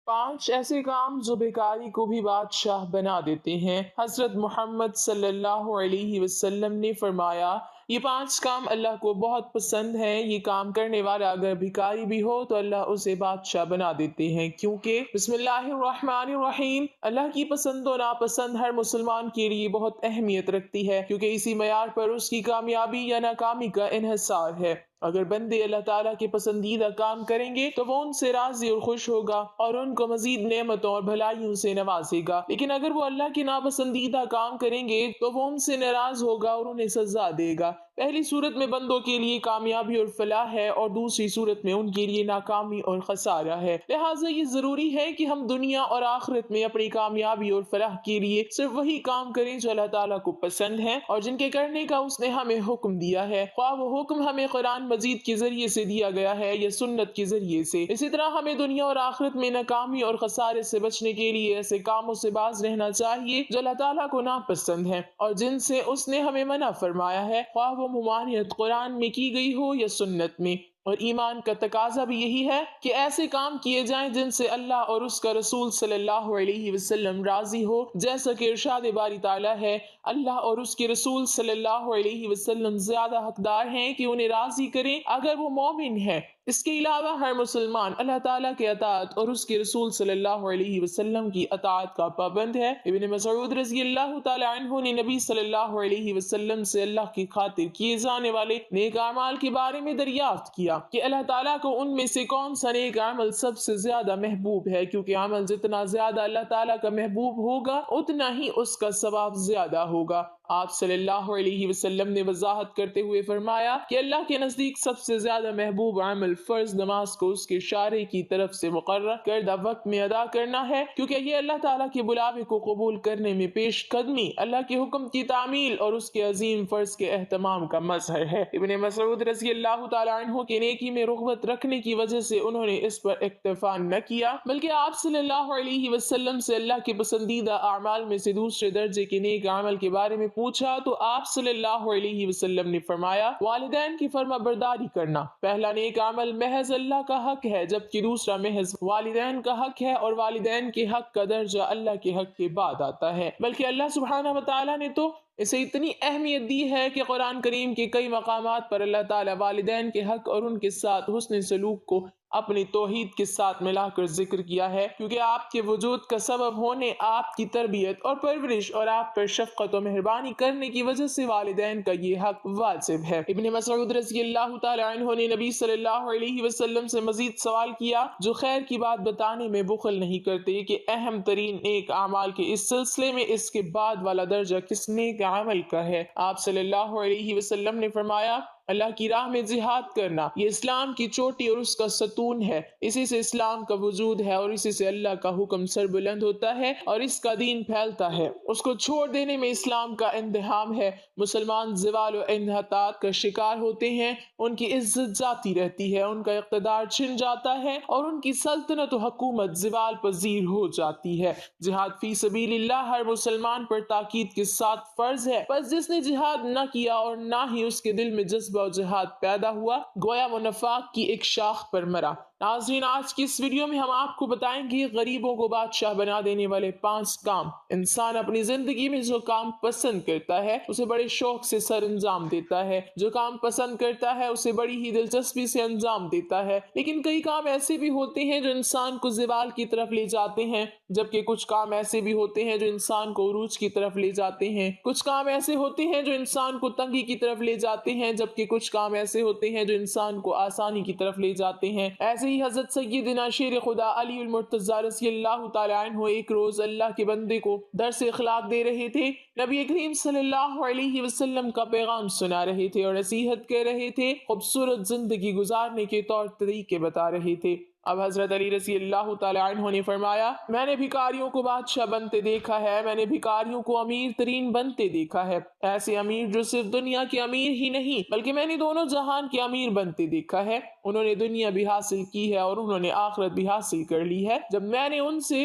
5 ایسے کام جو بیکاری کو بھی بادشاہ بنا دیتے ہیں۔ حضرت محمد صلی اللہ علیہ وسلم نے فرمایا، یہ 5 کام اللہ کو بہت پسند ہیں، یہ کام کرنے والا اگر بھکاری بھی ہو تو اللہ اسے بادشاہ بنا دیتے ہیں، کیونکہ بسم اللہ الرحمن الرحیم اللہ کی پسند و ناپسند ہر مسلمان کے لیے بہت اہمیت رکھتی ہے، کیونکہ اسی معیار پر اس کی کامیابی یا ناکامی کا انحصار ہے۔ اگر بندے اللہ تعالیٰ کے پسندیدہ کام کریں گے تو وہ ان سے راضی اور خوش ہوگا اور ان کو مزید نعمتوں اور بھلائیوں سے نوازے گا، لیکن اگر وہ اللہ کے ناپسندیدہ کام کریں گے تو وہ ان سے ناراض ہوگا اور انہیں سزا دے گا۔ پہلی صورت میں بندوں کے لیے کامیابی اور فلاح ہے اور دوسری صورت میں ان کے لیے ناکامی اور خسارہ ہے۔ لہٰذا یہ ضروری ہے کہ ہم دنیا اور آخرت میں اپنی کامیابی اور فلاح کے لیے صرف وہی کام کریں جو اللہ تعالیٰ کو پسند ہے اور جن کے کرنے کا اس نے ہمیں حکم دیا ہے، خواہ وہ حکم ہمیں قرآن مجید کے ذریعے سے دیا گیا ہے یا سنت کے ذریعے سے۔ اسی طرح ہمیں دنیا اور آخرت میں ناکامی اور خسارے سے بچنے کے لیے ایسے کاموں سے باز رہنا چاہیے جو اللہ تعالیٰ کو ناپسند ہیں اور جن سے اس نے ہمیں منع فرمایا ہے، خواہ وہ ممانعت قرآن میں کی گئی ہو یا سنت میں۔ اور ایمان کا تقاضا بھی یہی ہے کہ ایسے کام کیے جائیں جن سے اللہ اور اس کا رسول صلی اللہ علیہ وسلم راضی ہو، جیسا کہ ارشاد باری تعالیٰ ہے، اللہ اور اس کے رسول صلی اللہ علیہ وسلم زیادہ حقدار ہیں کہ انہیں راضی کریں اگر وہ مومن ہے۔ اس کے علاوہ ہر مسلمان اللہ تعالیٰ کے اطاعت اور اس کے رسول صلی اللہ علیہ وسلم کی اطاعت کا پابند ہے۔ ابن مسعود رضی اللہ تعالی عنہ نے نبی صلی اللہ علیہ وسلم سے اللہ کی خاطر کیے جانے والے نیک اعمال کے بارے میں دریافت کیا کہ اللہ تعالیٰ کو ان میں سے کون سا نیک عمل سب سے زیادہ محبوب ہے، کیونکہ عمل جتنا زیادہ اللہ تعالیٰ کا محبوب ہوگا اتنا ہی اس کا ثواب زیادہ ہوگا۔ آپ صلی اللہ علیہ وسلم نے وضاحت کرتے ہوئے فرمایا کہ اللہ کے نزدیک سب سے زیادہ محبوب عمل فرض نماز کو اس کے شارع کی طرف سے مقرر کردہ وقت میں ادا کرنا ہے، کیونکہ یہ اللہ تعالیٰ کے بلاوے کو قبول کرنے میں پیش قدمی، اللہ کے حکم کی تعمیل اور اس کے عظیم فرض کے اہتمام کا مظہر ہے۔ ابن مسعود رضی اللہ تعالی عنہ کے نیکی میں رغبت رکھنے کی وجہ سے انہوں نے اس پر اکتفا نہ کیا، بلکہ آپ صلی اللہ علیہ وسلم سے اللہ کے پسندیدہ اعمال میں سے دوسرے درجے کے نیک عمل کے بارے میں پوچھا تو آپ صلی اللہ علیہ وسلم نے فرمایا، والدین کی فرما برداری کرنا۔ پہلا نیک عمل محض اللہ کا حق ہے، جبکہ دوسرا محض والدین کا حق ہے، اور والدین کے حق کا درجہ اللہ کے حق کے بعد آتا ہے، بلکہ اللہ سبحانہ وتعالی نے تو اسے اتنی اہمیت دی ہے کہ قرآن کریم کے کئی مقامات پر اللہ تعالیٰ والدین کے حق اور ان کے ساتھ حسن سلوک کو اپنی توحید کے ساتھ ملا کر ذکر کیا ہے، کیونکہ آپ کے وجود کا سبب ہونے، آپ کی تربیت اور پرورش اور آپ پر شفقت و مہربانی کرنے کی وجہ سے والدین کا یہ حق واجب ہے۔ ابن مسعود رضی اللہ تعالی عنہ نے نبی صلی اللہ علیہ وسلم سے مزید سوال کیا، جو خیر کی بات بتانے میں بخل نہیں کرتے، کہ اہم ترین نیک اعمال کے اس سلسلے میں اس کے بعد والا درجہ کس نیک عمل کا ہے؟ آپ صلی اللہ علیہ وسلم نے فرمایا، اللہ کی راہ میں جہاد کرنا، یہ اسلام کی چوٹی اور اس کا ستون ہے، اسی سے اسلام کا وجود ہے اور اسی سے اللہ کا حکم سر بلند ہوتا ہے اور اس کا دین پھیلتا ہے، اس کو چھوڑ دینے میں اسلام کا اندہام ہے، مسلمان زوال و انحطاط کا شکار ہوتے ہیں، ان کی عزت جاتی رہتی ہے، ان کا اقتدار چھن جاتا ہے اور ان کی سلطنت و حکومت زوال پذیر ہو جاتی ہے۔ جہاد فی سبیل اللہ ہر مسلمان پر تاکید کے ساتھ فرض ہے، بس جس نے جہاد نہ کیا اور نہ ہی اس کے دل میں جذبہ و جہاد پیدا ہوا، گویا وہ نفاق کی ایک شاخ پر مرا۔ ناظرین، آج کی اس ویڈیو میں ہم آپ کو بتائیں گے غریبوں کو بادشاہ بنا دینے والے 5 کام۔ انسان اپنی زندگی میں جو کام پسند کرتا ہے اسے بڑے شوق سے سر انجام دیتا ہے، جو کام پسند کرتا ہے اسے بڑی ہی دلچسپی سے انجام دیتا ہے، لیکن کئی کام ایسے بھی ہوتے ہیں جو انسان کو زوال کی طرف لے جاتے ہیں، جبکہ کچھ کام ایسے بھی ہوتے ہیں جو انسان کو عروج کی طرف لے جاتے ہیں، کچھ کام ایسے ہوتے ہیں جو انسان کو تنگی کی طرف لے جاتے ہیں، جبکہ کچھ کام ایسے ہوتے ہیں جو انسان کو آسانی کی طرف لے جاتے ہیں۔ ایسے ہی حضرت سیدنا شیر خدا علی المرتضی رضی اللہ تعالی عنہ ایک روز اللہ کے بندے کو درس اخلاق دے رہے تھے، نبی کریم صلی اللہ علیہ وسلم کا پیغام سنا رہے تھے اور نصیحت کر رہے تھے، خوبصورت زندگی گزارنے کے طور طریقے بتا رہے تھے۔ اب حضرت علی رضی اللہ تعالی عنہ نے فرمایا، میں نے بھکاریوں کو بادشاہ بنتے دیکھا ہے، میں نے بھکاریوں کو امیر ترین بنتے دیکھا ہے، ایسے امیر جو صرف دنیا کے امیر ہی نہیں بلکہ میں نے دونوں جہان کے امیر بنتے دیکھا ہے۔ انہوں نے دنیا بھی حاصل کی ہے اور انہوں نے آخرت بھی حاصل کر لی ہے۔ جب میں نے ان سے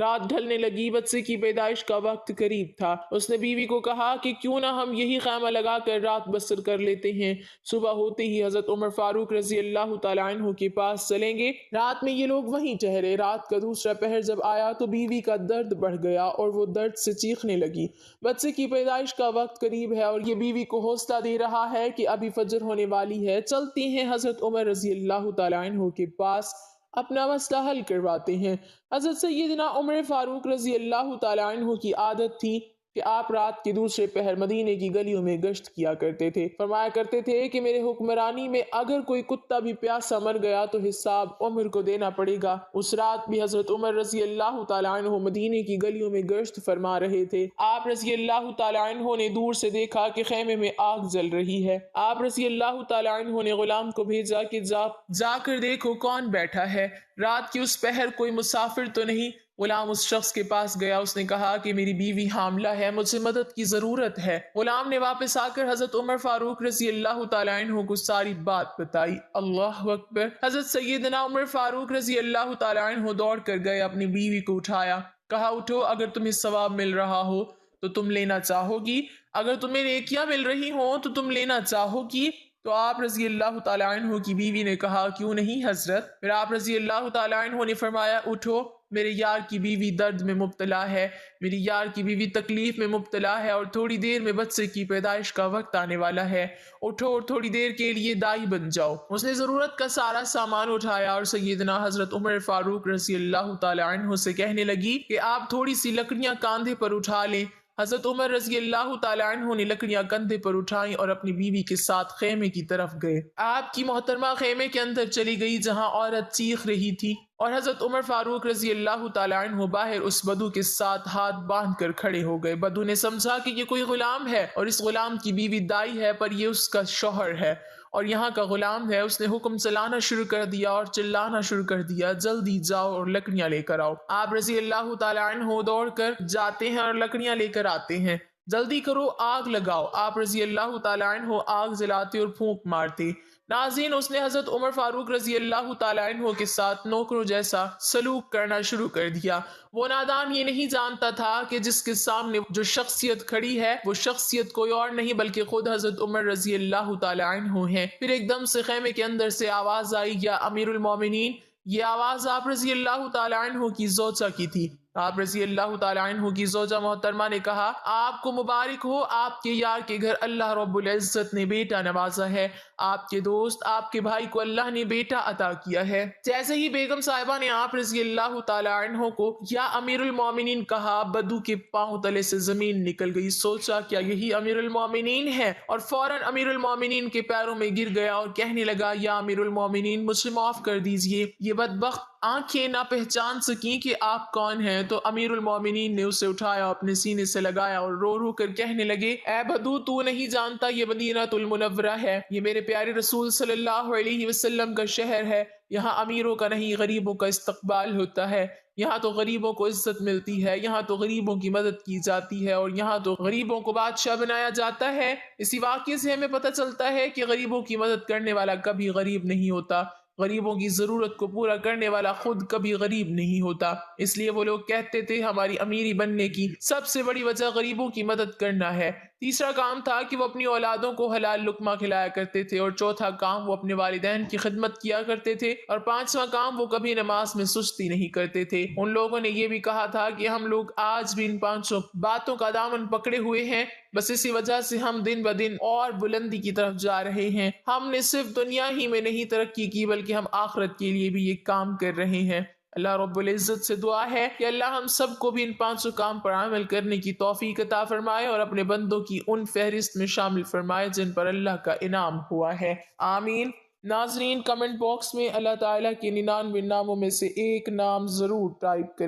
رات ڈھلنے لگی، بچے کی پیدائش کا وقت قریب تھا۔ اس نے بیوی کو کہا کہ کیوں نہ ہم یہی خیمہ لگا کر رات بسر کر لیتے ہیں، صبح ہوتے ہی حضرت عمر فاروق رضی اللہ تعالیٰ عنہ کے پاس چلیں گے۔ رات میں یہ لوگ وہیں ٹھہرے۔ رات کا دوسرا پہر جب آیا تو بیوی کا درد بڑھ گیا اور وہ درد سے چیخنے لگی۔ بچے کی پیدائش کا وقت قریب ہے اور یہ بیوی کو حوصلہ دے رہا ہے کہ ابھی فجر ہونے والی ہے۔ چلتی ہیں حضرت عمر رضی اللہ تعالیٰ عنہ کے پاس، اپنا مسئلہ حل کرواتے ہیں۔ حضرت سیدنا عمر فاروق رضی اللہ تعالیٰ عنہ کی عادت تھی کہ آپ رات کے دوسرے پہر مدینے کی گلیوں میں گشت کیا کرتے تھے۔ فرمایا کرتے تھے کہ میرے حکمرانی میں اگر کوئی کتا بھی پیاسا مر گیا تو حساب عمر کو دینا پڑے گا۔ اس رات بھی حضرت عمر رضی اللہ تعالیٰ عنہ مدینے کی گلیوں میں گشت فرما رہے تھے۔ آپ رضی اللہ تعالیٰ عنہ نے دور سے دیکھا کہ خیمے میں آگ جل رہی ہے۔ آپ رضی اللہ تعالیٰ عنہ نے غلام کو بھیجا کہ جا کر دیکھو کون بیٹھا ہے، رات کی اس پہر کوئی مسافر تو نہیں۔ غلام اس شخص کے پاس گیا، اس نے کہا کہ میری بیوی حاملہ ہے، مجھے مدد کی ضرورت ہے۔ غلام نے واپس آ کر حضرت عمر فاروق رضی اللہ تعالیٰ عنہ کو ساری بات بتائی۔ اللہ اکبر! حضرت سیدنا عمر فاروق رضی اللہ تعالیٰ عنہ دوڑ کر گئے، اپنی بیوی کو اٹھایا، کہا اٹھو، اگر تمہیں ثواب مل رہا ہو تو تم لینا چاہو گی، اگر تمہیں نیکیاں مل رہی ہوں تو تم لینا چاہو گی۔ تو آپ رضی اللہ تعالیٰ عنہ کی بیوی نے کہا کیوں نہیں حضرت۔ پھر آپ رضی اللہ تعالیٰ عنہ نے فرمایا اٹھو، میرے یار کی بیوی درد میں مبتلا ہے، میری یار کی بیوی تکلیف میں مبتلا ہے اور تھوڑی دیر میں بچے کی پیدائش کا وقت آنے والا ہے، اٹھو اور تھوڑی دیر کے لیے دائی بن جاؤ۔ اس نے ضرورت کا سارا سامان اٹھایا اور سیدنا حضرت عمر فاروق رضی اللہ تعالیٰ عنہ سے کہنے لگی کہ آپ تھوڑی سی لکڑیاں کاندھے پر اٹھا لیں۔ حضرت عمر رضی اللہ تعالیٰ عنہ نے لکڑیاں کندھے پر اٹھائیں اور اپنی بیوی کے ساتھ خیمے کی طرف گئے۔ آپ کی محترمہ خیمے کے اندر چلی گئی جہاں عورت چیخ رہی تھی اور حضرت عمر فاروق رضی اللہ تعالیٰ عنہ باہر اس بدو کے ساتھ ہاتھ باندھ کر کھڑے ہو گئے۔ بدو نے سمجھا کہ یہ کوئی غلام ہے اور اس غلام کی بیوی دائی ہے، پر یہ اس کا شوہر ہے اور یہاں کا غلام ہے۔ اس نے حکم چلانا شروع کر دیا اور چلانا شروع کر دیا، جلدی جاؤ اور لکڑیاں لے کر آؤ۔ آپ رضی اللہ تعالیٰ عنہ دوڑ کر جاتے ہیں اور لکڑیاں لے کر آتے ہیں۔ جلدی کرو، آگ لگاؤ۔ آپ رضی اللہ تعالیٰ عنہ آگ جلاتے اور پھونک مارتے۔ ناظرین، اس نے حضرت عمر فاروق رضی اللہ تعالیٰ عنہ کے ساتھ نوکروں جیسا سلوک کرنا شروع کر دیا۔ وہ نادان یہ نہیں جانتا تھا کہ جس کے سامنے جو شخصیت کھڑی ہے وہ شخصیت کوئی اور نہیں بلکہ خود حضرت عمر رضی اللہ تعالیٰ عنہ ہیں۔ پھر ایک دم سے خیمے کے اندر سے آواز آئی، یا امیر المومنین۔ یہ آواز آپ رضی اللہ تعالیٰ عنہ کی زوجہ کی تھی۔ آپ رضی اللہ تعالیٰ عنہ کی زوجہ محترمہ نے کہا آپ کو مبارک ہو، آپ کے یار کے گھر اللہ رب العزت نے بیٹا نوازا ہے، آپ کے دوست، آپ کے بھائی کو اللہ نے بیٹا عطا کیا ہے۔ جیسے ہی بیگم صاحبہ نے آپ رضی اللہ تعالیٰ عنہ کو یا امیر المومنین کہا، بدو کے پاؤں تلے سے زمین نکل گئی۔ سوچا کیا یہی امیر المومنین ہے، اور فوراً امیر المومنین کے پیروں میں گر گیا اور کہنے لگا یا امیر المومنین مجھے معاف کر دیجئے۔ یہ بدبخت آنکھیں نہ پہچان سکیں کہ آپ کون ہیں، تو امیر المومنین نے اسے اٹھایا، اپنے سینے سے لگایا اور رو رو کر کہنے لگے اے بدو، تو نہیں جانتا یہ مدینہ المنورہ ہے، یہ میرے پیارے رسول صلی اللہ علیہ وسلم کا شہر ہے، یہاں امیروں کا نہیں غریبوں کا استقبال ہوتا ہے، یہاں تو غریبوں کو عزت ملتی ہے، یہاں تو غریبوں کی مدد کی جاتی ہے، اور یہاں تو غریبوں کو بادشاہ بنایا جاتا ہے۔ اسی واقعے سے ہمیں پتہ چلتا ہے کہ غریبوں کی مدد کرنے والا کبھی غریب نہیں ہوتا، غریبوں کی ضرورت کو پورا کرنے والا خود کبھی غریب نہیں ہوتا۔ اس لیے وہ لوگ کہتے تھے ہماری امیری بننے کی سب سے بڑی وجہ غریبوں کی مدد کرنا ہے۔ تیسرا کام تھا کہ وہ اپنی اولادوں کو حلال لقمہ کھلایا کرتے تھے، اور چوتھا کام وہ اپنے والدین کی خدمت کیا کرتے تھے، اور پانچواں کام وہ کبھی نماز میں سستی نہیں کرتے تھے۔ ان لوگوں نے یہ بھی کہا تھا کہ ہم لوگ آج بھی ان پانچوں باتوں کا دامن پکڑے ہوئے ہیں، بس اسی وجہ سے ہم دن بدن اور بلندی کی طرف جا رہے ہیں۔ ہم نے صرف دنیا ہی میں نہیں ترقی کی بلکہ ہم آخرت کے لیے بھی یہ کام کر رہے ہیں۔ اللہ رب العزت سے دعا ہے کہ اللہ ہم سب کو بھی ان پانچوں کام پر عمل کرنے کی توفیق عطا فرمائے اور اپنے بندوں کی ان فہرست میں شامل فرمائے جن پر اللہ کا انعام ہوا ہے، آمین۔ ناظرین، کمنٹ باکس میں اللہ تعالیٰ کے 99 ناموں میں سے ایک نام ضرور ٹائپ کریں۔